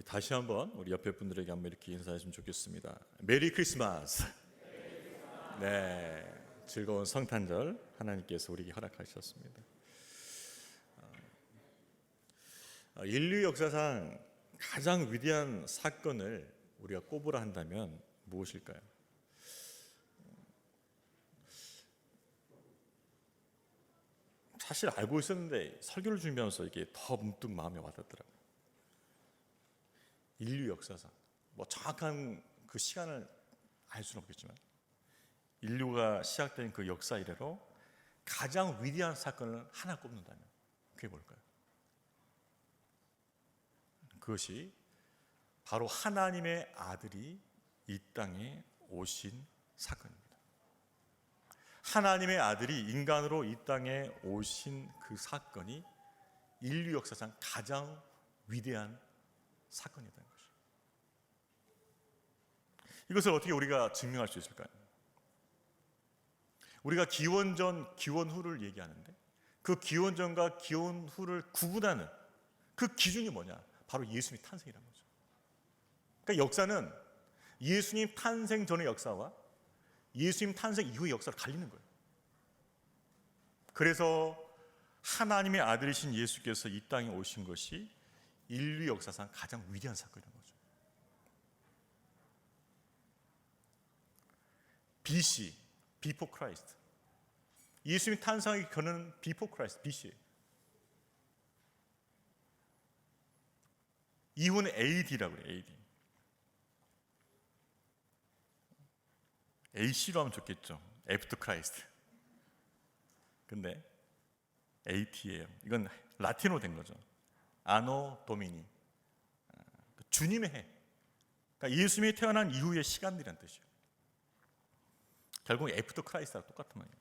다시 한번 우리 옆에 분들에게 한번 이렇게 인사했으면 좋겠습니다. 메리 크리스마스. 네, 즐거운 성탄절 하나님께서 우리에게 허락하셨습니다. 인류 역사상 가장 위대한 사건을 우리가 꼽으라 한다면 무엇일까요? 사실 알고 있었는데 설교를 준비하면서 이게 더 문득 마음에 와닿더라고요. 인류 역사상 정확한 그 시간을 알 수는 없겠지만 인류가 시작된 그 역사 이래로 가장 위대한 사건을 하나 꼽는다면 그게 뭘까요? 그것이 바로 하나님의 아들이 이 땅에 오신 사건입니다. 하나님의 아들이 인간으로 이 땅에 오신 그 사건이 인류 역사상 가장 위대한 사건이라는 것이죠. 이것을 어떻게 우리가 증명할 수 있을까요? 우리가 기원전, 기원후를 얘기하는데 그 기원전과 기원후를 구분하는 그 기준이 뭐냐? 바로 예수님 탄생이라는 거죠. 그러니까 역사는 예수님 탄생 전의 역사와 예수님 탄생 이후의 역사를 갈리는 거예요. 그래서 하나님의 아들이신 예수께서 이 땅에 오신 것이 인류 역사상 가장 위대한 사건이라는 거죠. BC, Before Christ. 예수님 탄생하기 전은 Before Christ, BC. 이후는 AD라고 해요, AD. AC로 하면 좋겠죠. After Christ. 근데 AT예요. 이건 라틴어로 된 거죠. 아노 도미니. 주님의 해. 그러니까 예수님이 태어난 이후의 시간들이란 뜻이에요. 결국 After Christ랑 똑같은 말이에요.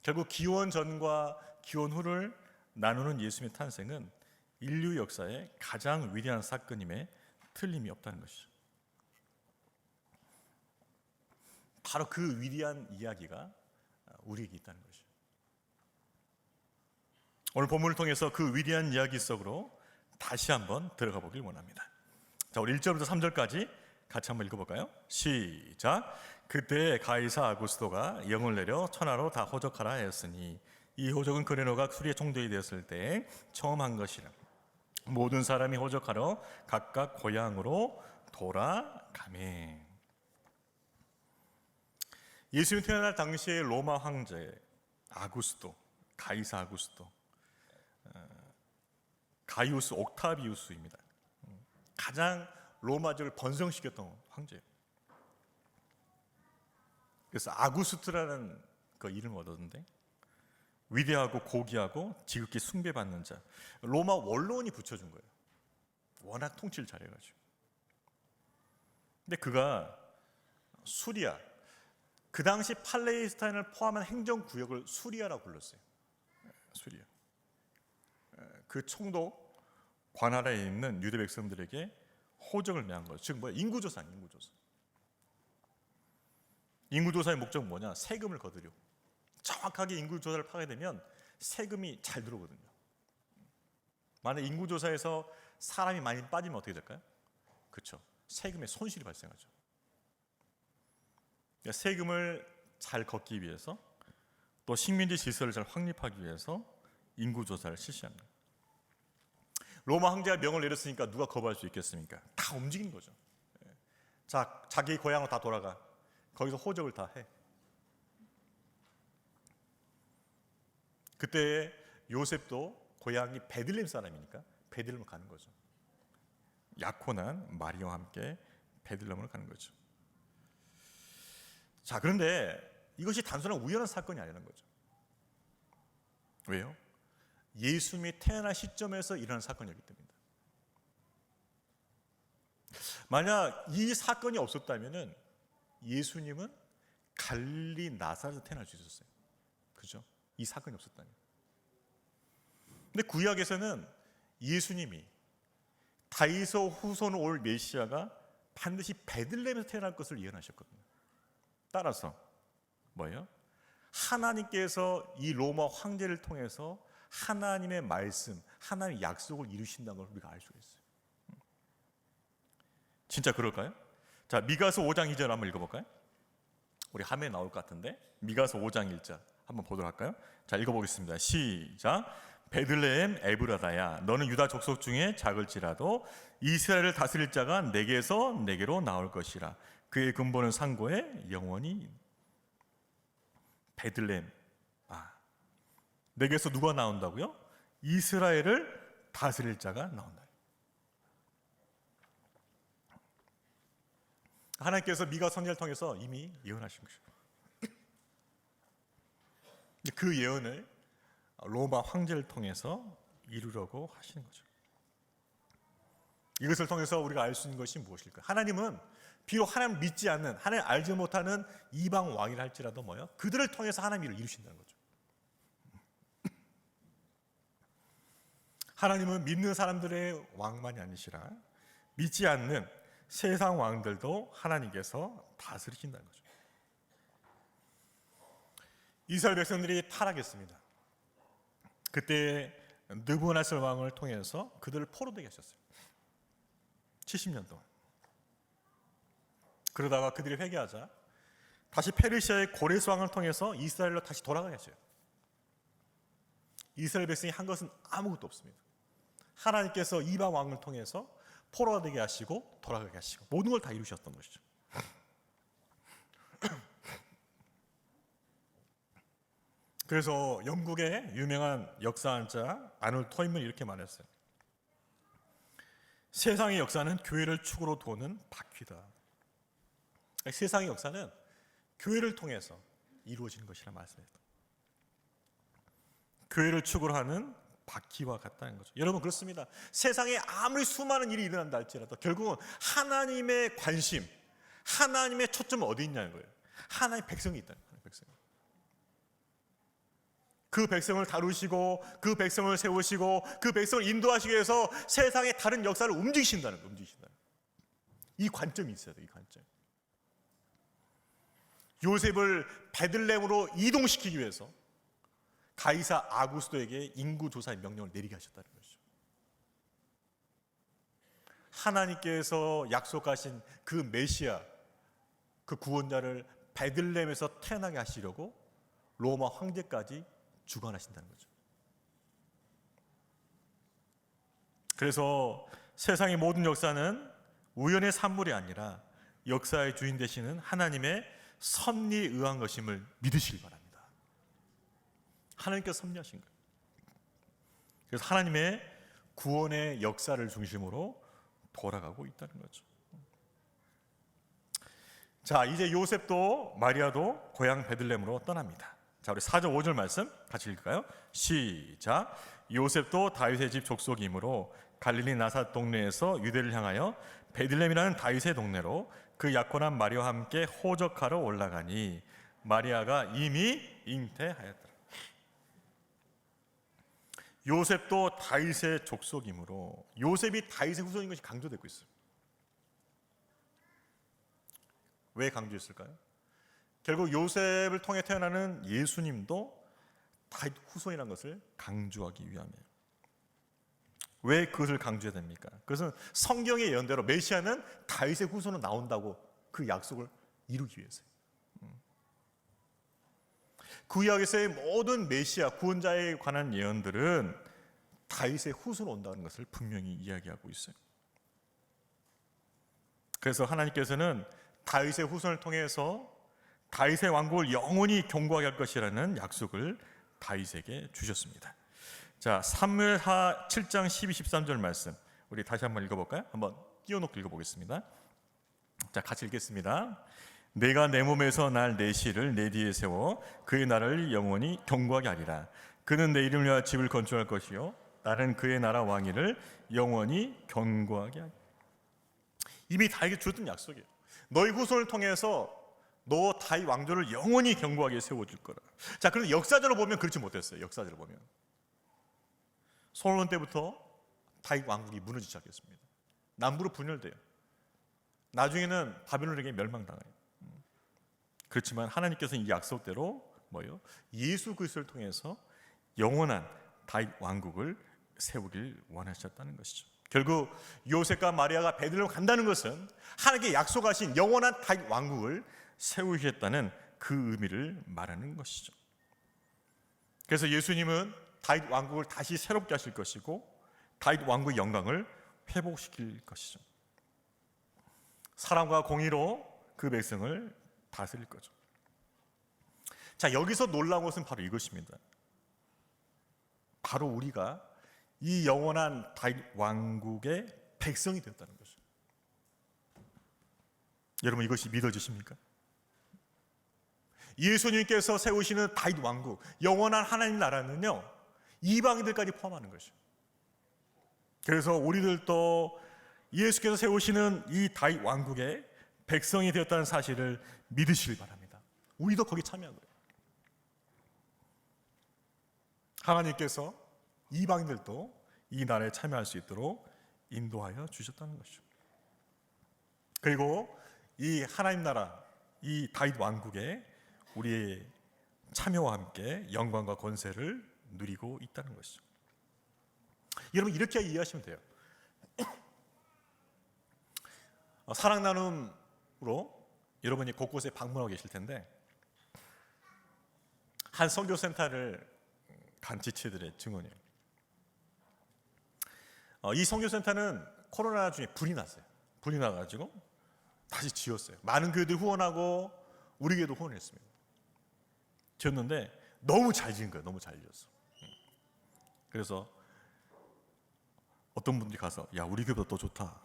결국 기원 전과 기원 후를 나누는 예수님의 탄생은 인류 역사의 가장 위대한 사건임에 틀림이 없다는 것이죠. 바로 그 위대한 이야기가 우리에게 있다는 것이죠. 오늘 본문을 통해서 그 위대한 이야기 속으로 다시 한번 들어가 보길 원합니다. 자, 우리 1절부터 3절까지 같이 한번 읽어볼까요? 시작. 그때 가이사 아구스도가 영을 내려 천하로 다 호적하라 하였으니 이 호적은 그레노가 수리의 총독이 되었을 때 처음 한 것이라. 모든 사람이 호적하러 각각 고향으로 돌아가매. 예수님 태어날 당시의 로마 황제 아구스도, 가이사 아구스도, 가이우스 옥타비우스입니다. 가장 로마제를 번성시켰던 황제예요. 그래서 아구스트라는 그 이름을 얻었는데 위대하고 고귀하고 지극히 숭배받는 자, 로마 원로원이 붙여준 거예요. 워낙 통치를 잘해가지고. 근데 그가 수리아, 그 당시 팔레스타인을 포함한 행정구역을 수리아라고 불렀어요. 수리아. 그 총독 관할에 있는 유대 백성들에게 호적을 매한 거예요. 즉 인구조사. 인구조사의 목적은 뭐냐? 세금을 거두려. 정확하게 인구조사를 파게 되면 세금이 잘 들어오거든요. 만약 인구조사에서 사람이 많이 빠지면 어떻게 될까요? 그렇죠. 세금의 손실이 발생하죠. 그러니까 세금을 잘 걷기 위해서 또 식민지 질서를 잘 확립하기 위해서 인구조사를 실시한 거예요. 로마 황제가 명을 내렸으니까 누가 거부할 수 있겠습니까? 다 움직인 거죠. 자, 자기 고향으로 다 돌아가. 거기서 호적을 다 해. 그때 요셉도 고향이 베들레헴 사람이니까 베들레헴을 가는 거죠. 약혼한 마리아와 함께 베들레헴을 가는 거죠. 자, 그런데 이것이 단순한 우연한 사건이 아니라는 거죠. 왜요? 예수님이 태어난 시점에서 일어난 사건이었기 때문입니다. 만약 이 사건이 없었다면 예수님은 갈릴리 나사렛에서 태어날 수 있었어요. 그죠? 이 사건이 없었다면. 근데 구약에서는 예수님이 다윗의 후손으로 올 메시아가 반드시 베들레헴에서 태어날 것을 예언하셨거든요. 따라서 뭐예요? 하나님께서 이 로마 황제를 통해서 하나님의 말씀, 하나님의 약속을 이루신다는 걸 우리가 알 수가 있어요. 진짜 그럴까요? 자, 미가서 5장 2절 한번 읽어볼까요? 우리 화면에 나올 것 같은데 미가서 5장 1절 한번 보도록 할까요? 자, 읽어보겠습니다. 시작. 베들레헴 에브라다야, 너는 유다 족속 중에 작을지라도 이스라엘을 다스릴 자가 내게서 내게로 나올 것이라. 그의 근본은 상고에 영원히. 베들레헴, 내게서 누가 나온다고요? 이스라엘을 다스릴 자가 나온다. 하나님께서 미가 선지자를 통해서 이미 예언하신 것이죠. 그 예언을 로마 황제를 통해서 이루려고 하시는 거죠. 이것을 통해서 우리가 알 수 있는 것이 무엇일까? 하나님은 비록 하나님 믿지 않는, 하나님 알지 못하는 이방 왕이라 할지라도 그들을 통해서 하나님 일을 이루신다는 거죠. 하나님은 믿는 사람들의 왕만이 아니시라 믿지 않는 세상 왕들도 하나님께서 다스리신다는 거죠. 이스라엘 백성들이 타락했습니다. 그때 느부갓네살 왕을 통해서 그들을 포로되게 하셨어요. 70년 동안. 그러다가 그들이 회개하자 다시 페르시아의 고레스 왕을 통해서 이스라엘로 다시 돌아가게 하셔요. 이스라엘 백성이 한 것은 아무것도 없습니다. 하나님께서 이방 왕을 통해서 포로가 되게 하시고 돌아가게 하시고 모든 걸 다 이루셨던 것이죠. 그래서 영국의 유명한 역사학자 아놀드 토인은 이렇게 말했어요. 세상의 역사는 교회를 축으로 도는 바퀴다. 세상의 역사는 교회를 통해서 이루어지는 것이라 말씀했다. 교회를 축으로 하는 바퀴와 같다는 거죠. 여러분 그렇습니다. 세상에 아무리 수많은 일이 일어난다 할지라도 결국은 하나님의 관심, 하나님의 초점은 어디 있냐는 거예요. 하나님의 백성이 있다는 거예요. 그 백성을 다루시고 그 백성을 세우시고 그 백성을 인도하시기 위해서 세상의 다른 역사를 움직이신다는 거예요. 이 관점이 있어야 돼요. 이 관점. 요셉을 베들레헴으로 이동시키기 위해서 가이사 아구스도에게 인구조사의 명령을 내리게 하셨다는 것이죠. 하나님께서 약속하신 그 메시아, 그 구원자를 베들레헴에서 태어나게 하시려고 로마 황제까지 주관하신다는 거죠. 그래서 세상의 모든 역사는 우연의 산물이 아니라 역사의 주인 되시는 하나님의 섭리에 의한 것임을 믿으시기 바랍니다. 하나님께서 섭리하신 거예요. 그래서 하나님의 구원의 역사를 중심으로 돌아가고 있다는 거죠. 자, 이제 요셉도 마리아도 고향 베들레헴으로 떠납니다. 자, 우리 4절 5절 말씀 같이 읽을까요? 시작. 요셉도 다윗의 집 족속이므로 갈릴리 나삿 동네에서 유대를 향하여 베들레헴이라는 다윗의 동네로 그 약혼한 마리아와 함께 호적하러 올라가니 마리아가 이미 잉태하였더라. 요셉도 다윗의 족속이므로 요셉이 다윗의 후손인 것이 강조되고 있어요. 왜 강조했을까요? 결국 요셉을 통해 태어나는 예수님도 다윗 후손이라는 것을 강조하기 위함이에요. 왜 그것을 강조해야 됩니까? 그것은 성경의 예언대로 메시아는 다윗의 후손으로 나온다고 그 약속을 이루기 위해서요. 구약에서의 모든 메시아 구원자에 관한 예언들은 다윗의 후손으로 온다는 것을 분명히 이야기하고 있어요. 그래서 하나님께서는 다윗의 후손을 통해서 다윗의 왕국을 영원히 경고하게 할 것이라는 약속을 다윗에게 주셨습니다. 자, 사무엘하 7장 12, 13절 말씀 우리 다시 한번 읽어볼까요? 한번 띄워놓고 읽어보겠습니다. 자, 같이 읽겠습니다. 내가 내 몸에서 날 내 씨를 내 뒤에 세워 그의 나라를 영원히 경고하게 하리라. 그는 내 이름을 위하여 집을 건축할 것이요 나는 그의 나라 왕위를 영원히 경고하게 하리라. 이미 다윗에게 주었던 약속이에요. 너희 후손을 통해서 너 다윗 왕조를 영원히 경고하게 세워줄 거라. 자, 그런데 역사적으로 보면 그렇지 못했어요. 역사적으로 보면 솔로몬 때부터 다윗 왕국이 무너지기 시작했습니다. 남부로 분열돼요. 나중에는 바벨론에게 멸망당해요. 그렇지만 하나님께서는 이 약속대로 예수 그리스도를 통해서 영원한 다윗 왕국을 세우길 원하셨다는 것이죠. 결국 요셉과 마리아가 베들레헴 간다는 것은 하나님께 약속하신 영원한 다윗 왕국을 세우시겠다는 그 의미를 말하는 것이죠. 그래서 예수님은 다윗 왕국을 다시 새롭게 하실 것이고 다윗 왕국의 영광을 회복시킬 것이죠. 사랑과 공의로 그 백성을 다스릴 거죠. 자, 여기서 놀라운 것은 바로 이것입니다. 바로 우리가 이 영원한 다윗 왕국의 백성이 되었다는 것이죠. 여러분, 이것이 믿어지십니까? 예수님께서 세우시는 다윗 왕국, 영원한 하나님 나라는요, 이방인들까지 포함하는 것이죠. 그래서 우리들도 예수께서 세우시는 이 다윗 왕국의 백성이 되었다는 사실을 믿으시길 바랍니다. 우리도 거기 참여한 거예요. 하나님께서 이방인들도 이 나라에 참여할 수 있도록 인도하여 주셨다는 것이죠. 그리고 이 하나님 나라, 이 다윗 왕국에 우리의 참여와 함께 영광과 권세를 누리고 있다는 것이죠. 여러분, 이렇게 이해하시면 돼요. 사랑 나눔으로 여러분이 곳곳에 방문하고 계실 텐데, 한 선교센터를 간 지체들의 증언이에요. 이 선교센터는 코로나 중에 불이 났어요. 불이 나가지고 다시 지었어요. 많은 교회들이 후원하고 우리 교회도 후원했습니다. 지었는데 너무 잘 지은 거예요. 너무 잘 지었어. 그래서 어떤 분들이 가서, 야, 우리 교회보다 더 좋다.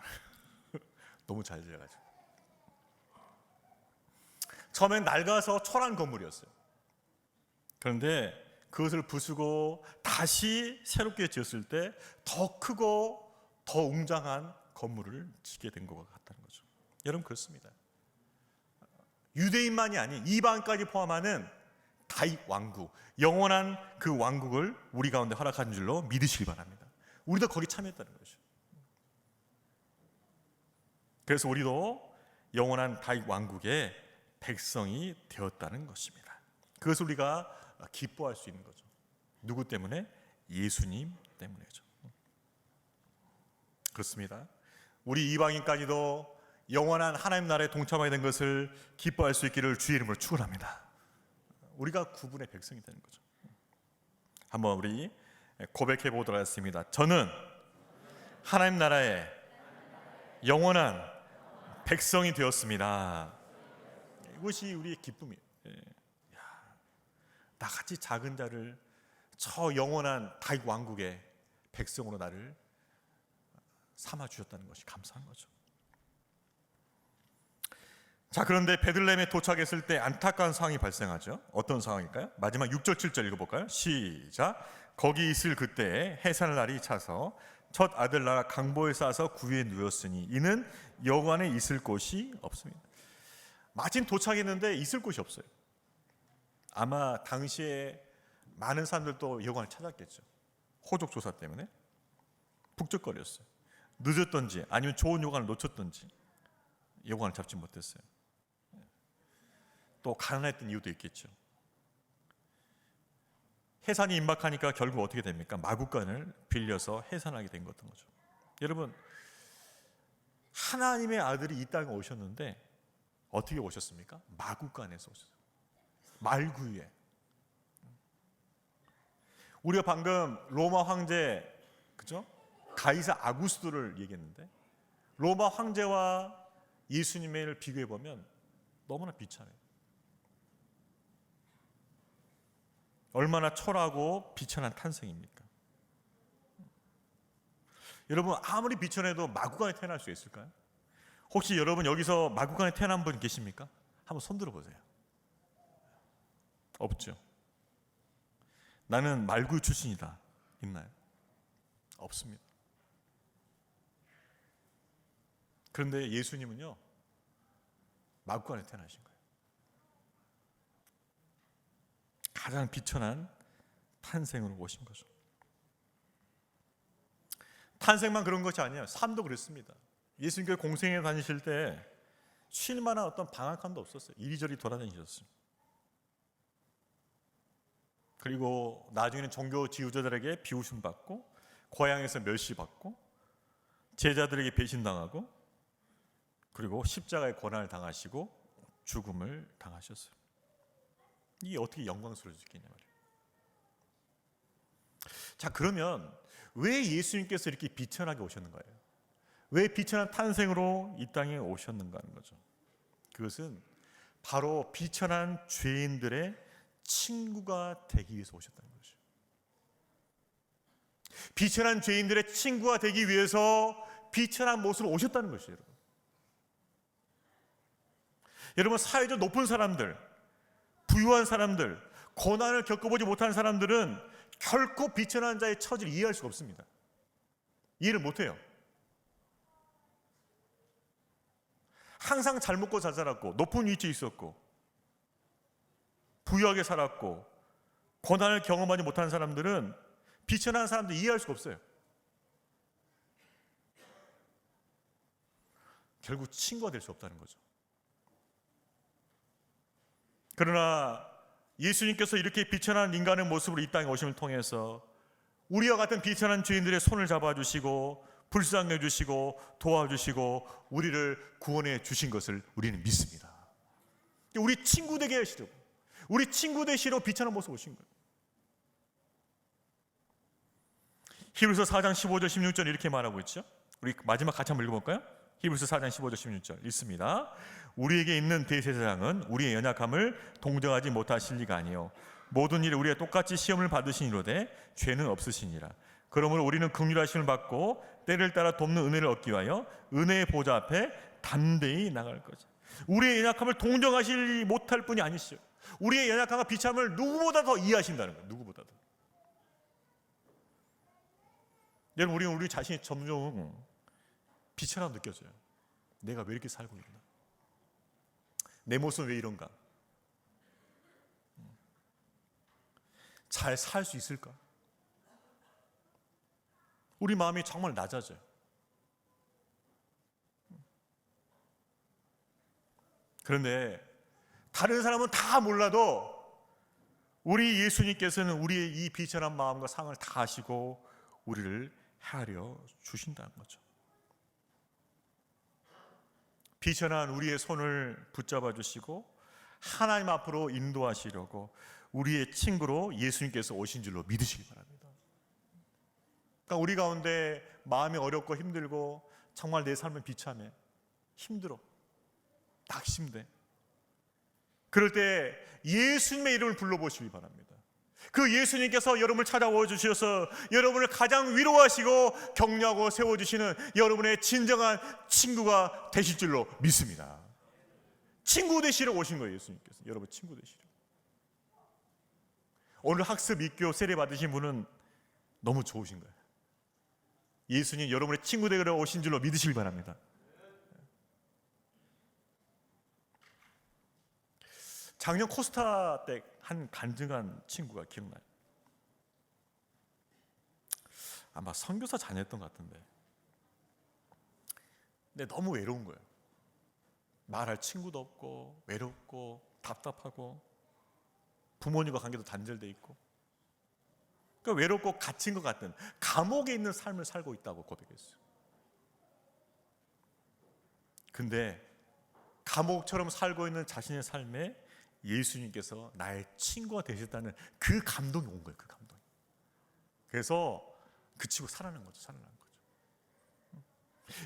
너무 잘 지어가지고. 처음엔 낡아서 초란 건물이었어요. 그런데 그것을 부수고 다시 새롭게 지었을 때 더 크고 더 웅장한 건물을 짓게 된 것 같다는 거죠. 여러분, 그렇습니다. 유대인만이 아닌 이방까지 포함하는 다윗 왕국, 영원한 그 왕국을 우리 가운데 허락한 줄로 믿으시기 바랍니다. 우리도 거기 참여했다는 거죠. 그래서 우리도 영원한 다윗 왕국의 백성이 되었다는 것입니다. 그것을 우리가 기뻐할 수 있는 거죠. 누구 때문에? 예수님 때문이죠. 그렇습니다. 우리 이방인까지도 영원한 하나님 나라에 동참하게 된 것을 기뻐할 수 있기를 주의 이름으로 축원합니다. 우리가 구분의 백성이 되는 거죠. 한번 우리 고백해 보도록 하겠습니다. 저는 하나님 나라의 영원한 백성이 되었습니다. 이것이 우리의 기쁨이에요. 나같이 작은 자를 저 영원한 다윗 왕국의 백성으로 나를 삼아 주셨다는 것이 감사한 거죠. 자, 그런데 베들레헴에 도착했을 때 안타까운 상황이 발생하죠. 어떤 상황일까요? 마지막 6절 7절 읽어볼까요? 시작. 거기 있을 그때에 해산날이 차서 첫 아들 나라 강보에 싸서 구유에 누웠으니 이는 여호와 안에 있을 곳이 없습니다. 마침 도착했는데 있을 곳이 없어요. 아마 당시에 많은 사람들도 여호와를 찾았겠죠. 호적 조사 때문에 북적거렸어요. 늦었던지 아니면 좋은 여호와를 놓쳤던지 여호와를 잡지 못했어요. 또 가난했던 이유도 있겠죠. 해산이 임박하니까 결국 어떻게 됩니까? 마구간을 빌려서 해산하게 된 것던 거죠. 여러분, 하나님의 아들이 이 땅에 오셨는데 어떻게 오셨습니까? 마구간에서 오셨어요. 말구유에. 우리가 방금 로마 황제, 그죠? 가이사 아구스토를 얘기했는데 로마 황제와 예수님을 비교해 보면 너무나 비참해요. 얼마나 초라하고 비천한 탄생입니까? 여러분, 아무리 비천해도 마구간에 태어날 수 있을까요? 혹시 여러분 여기서 마구간에 태어난 분 계십니까? 한번 손 들어보세요. 없죠. 나는 말구유 출신이다. 있나요? 없습니다. 그런데 예수님은요, 마구간에 태어나신 거예요. 가장 비천한 탄생으로 오신 거죠. 탄생만 그런 것이 아니에요. 삶도 그랬습니다. 예수님께서 공생에 다니실 때 쉴 만한 어떤 방학간도 없었어요. 이리저리 돌아다니셨어요. 그리고 나중에는 종교 지도자들에게 비웃음 받고 고향에서 멸시받고 제자들에게 배신당하고 그리고 십자가의 고난을 당하시고 죽음을 당하셨어요. 이게 어떻게 영광스러울 수 있겠냐 말이에요. 자, 그러면 왜 예수님께서 이렇게 비천하게 오셨는가요? 왜 비천한 탄생으로 이 땅에 오셨는가 하는 거죠. 그것은 바로 비천한 죄인들의 친구가 되기 위해서 오셨다는 거죠. 비천한 죄인들의 친구가 되기 위해서 비천한 모습으로 오셨다는 것이에요. 여러분, 여러분 사회적 높은 사람들, 부유한 사람들, 고난을 겪어보지 못한 사람들은 결코 비천한 자의 처지를 이해할 수가 없습니다. 이해를 못해요. 항상 잘 먹고 잘 살았고 높은 위치에 있었고 부유하게 살았고 고난을 경험하지 못한 사람들은 비천한 사람들 이해할 수가 없어요. 결국 친구가 될 수 없다는 거죠. 그러나 예수님께서 이렇게 비천한 인간의 모습으로 이 땅에 오심을 통해서 우리와 같은 비천한 죄인들의 손을 잡아주시고 불쌍해 주시고 도와주시고 우리를 구원해 주신 것을 우리는 믿습니다. 우리 친구 되게 하시려고, 우리 친구 되시러 비천한 모습 오신 거예요. 히브리서 4장 15절 16절 이렇게 말하고 있죠. 우리 마지막 같이 한번 읽어볼까요? 히브리서 4장 15절 16절 읽습니다. 우리에게 있는 대제사장은 우리의 연약함을 동정하지 못하실 리가 아니요 모든 일에 우리가 똑같이 시험을 받으시니로되 죄는 없으시니라. 그러므로 우리는 긍휼하심을 받고 때를 따라 돕는 은혜를 얻기 위하여 은혜의 보좌 앞에 담대히 나갈 거죠. 우리의 연약함을 동정하지 못할 뿐이 아니시죠. 우리의 연약함과 비참을 누구보다 더 이해하신다는 거예요. 누구보다 더. 여러분, 우리는 우리 자신이 점점 비천하게 느껴져요. 내가 왜 이렇게 살고 있나? 내 모습은 왜 이런가? 잘 살 수 있을까? 우리 마음이 정말 낮아져요. 그런데 다른 사람은 다 몰라도 우리 예수님께서는 우리의 이 비천한 마음과 상을 다 아시고 우리를 헤아려 주신다는 거죠. 비천한 우리의 손을 붙잡아 주시고 하나님 앞으로 인도하시려고 우리의 친구로 예수님께서 오신 줄로 믿으시기 바랍니다. 그러니까 우리 가운데 마음이 어렵고 힘들고 정말 내 삶은 비참해, 힘들어, 낙심돼. 그럴 때 예수님의 이름을 불러보시기 바랍니다. 그 예수님께서 여러분을 찾아와 주셔서 여러분을 가장 위로하시고 격려하고 세워주시는 여러분의 진정한 친구가 되실 줄로 믿습니다. 친구 되시러 오신 거예요. 예수님께서 여러분 친구 되시러. 오늘 학습 입교 세례 받으신 분은 너무 좋으신 거예요. 예수님 여러분의 친구 되러 오신 줄로 믿으시기 바랍니다. 작년 코스타 때 한 간증한 친구가 기억나요. 아마 선교사 자녀였던 것 같은데, 근데 너무 외로운 거예요. 말할 친구도 없고 외롭고 답답하고 부모님과 관계도 단절돼 있고, 그러니까 외롭고 갇힌 것 같은 감옥에 있는 삶을 살고 있다고 고백했어요. 근데 감옥처럼 살고 있는 자신의 삶에 예수님께서 나의 친구가 되셨다는 그 감동이 온 거예요. 그 감동이. 그래서 그 친구 살아난 거죠. 살아난 거죠.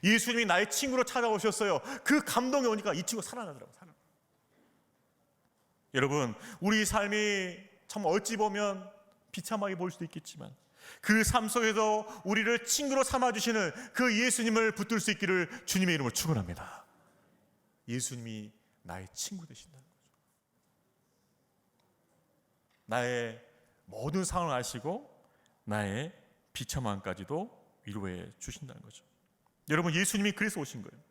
예수님이 나의 친구로 찾아오셨어요. 그 감동이 오니까 이 친구가 살아나더라고요. 여러분, 우리 삶이 참 어찌 보면 비참하게 보일 수도 있겠지만 그 삶 속에서 우리를 친구로 삼아주시는 그 예수님을 붙들 수 있기를 주님의 이름으로 축원합니다. 예수님이 나의 친구 되신다는 거죠. 나의 모든 상황을 아시고 나의 비참함까지도 위로해 주신다는 거죠. 여러분, 예수님이 그래서 오신 거예요.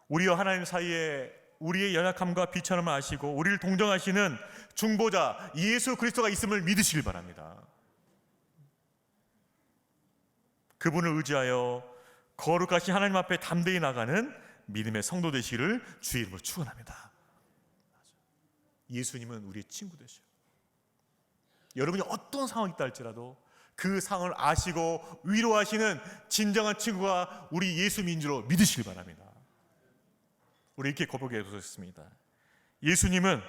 우리와 하나님 사이에 우리의 연약함과 비천함을 아시고 우리를 동정하시는 중보자 예수 그리스도가 있음을 믿으시길 바랍니다. 그분을 의지하여 거룩하신 하나님 앞에 담대히 나가는 믿음의 성도 되시기를 주의 이름으로 축원합니다. 예수님은 우리의 친구 되셔요. 여러분이 어떤 상황이 있다 할지라도 그 상을 아시고 위로하시는 진정한 친구가 우리 예수님인 줄 믿으시길 바랍니다. 우리 이렇게 고백해 보셨습니다. 예수님은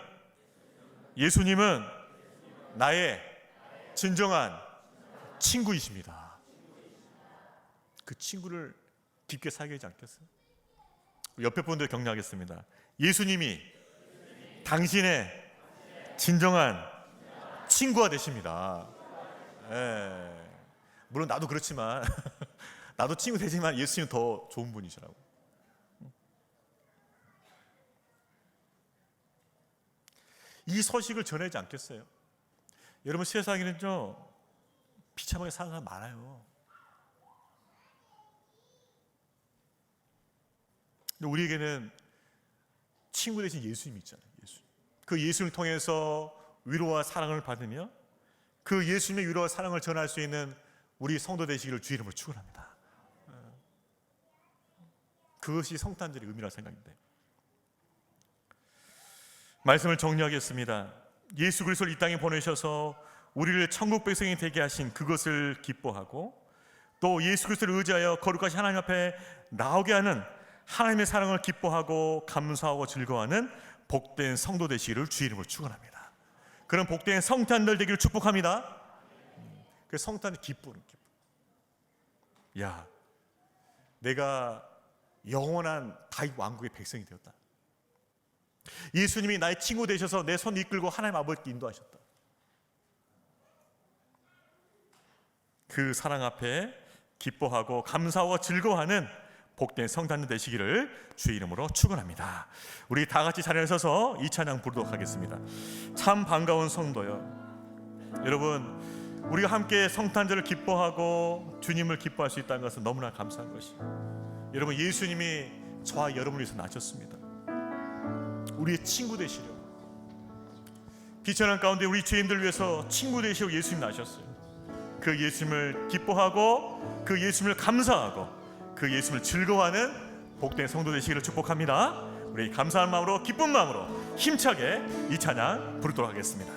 나의 진정한 친구이십니다. 그 친구를 깊게 사귀지 않겠어요? 옆에 분들 격려하겠습니다. 예수님이 당신의 진정한 친구가 되십니다. 물론 나도 그렇지만 나도 친구 되지만 예수님은 더 좋은 분이시라고. 이 소식을 전하지 않겠어요? 여러분, 세상에는요 비참하게 사는 사람 많아요. 근데 우리에게는 친구 대신 예수님이 있잖아요. 그 예수님을 통해서 위로와 사랑을 받으며 그 예수님의 위로와 사랑을 전할 수 있는 우리 성도 되시기를 주의 이름으로 축원합니다. 그것이 성탄절의 의미라 생각인데, 말씀을 정리하겠습니다. 예수 그리스도를 이 땅에 보내셔서 우리를 천국 백성이 되게 하신 그것을 기뻐하고, 또 예수 그리스도를 의지하여 거룩하신 하나님 앞에 나오게 하는 하나님의 사랑을 기뻐하고 감사하고 즐거워하는 복된 성도 되시기를 주의 이름으로 축원합니다. 그런 복된 성탄절 되기를 축복합니다. 그 성탄의 기쁨. 야, 내가 영원한 다윗 왕국의 백성이 되었다. 예수님이 나의 친구 되셔서 내 손 이끌고 하나님 아버지께 인도하셨다. 그 사랑 앞에 기뻐하고 감사하고 즐거워하는 복된 성탄절 되시기를 주의 이름으로 축원합니다. 우리 다 같이 자리에 서서 이 찬양 부르도록 하겠습니다. 참 반가운 성도여. 여러분, 우리가 함께 성탄절을 기뻐하고 주님을 기뻐할 수 있다는 것은 너무나 감사한 것이에요. 여러분, 예수님이 저와 여러분을 위해서 나셨습니다. 우리의 친구 되시려, 비천한 가운데 우리 죄인들 위해서 친구 되시고 예수님 나셨어요. 그 예수님을 기뻐하고 그 예수님을 감사하고 그 예수님을 즐거워하는 복된 성도 되시기를 축복합니다. 우리 감사한 마음으로 기쁜 마음으로 힘차게 이 찬양 부르도록 하겠습니다.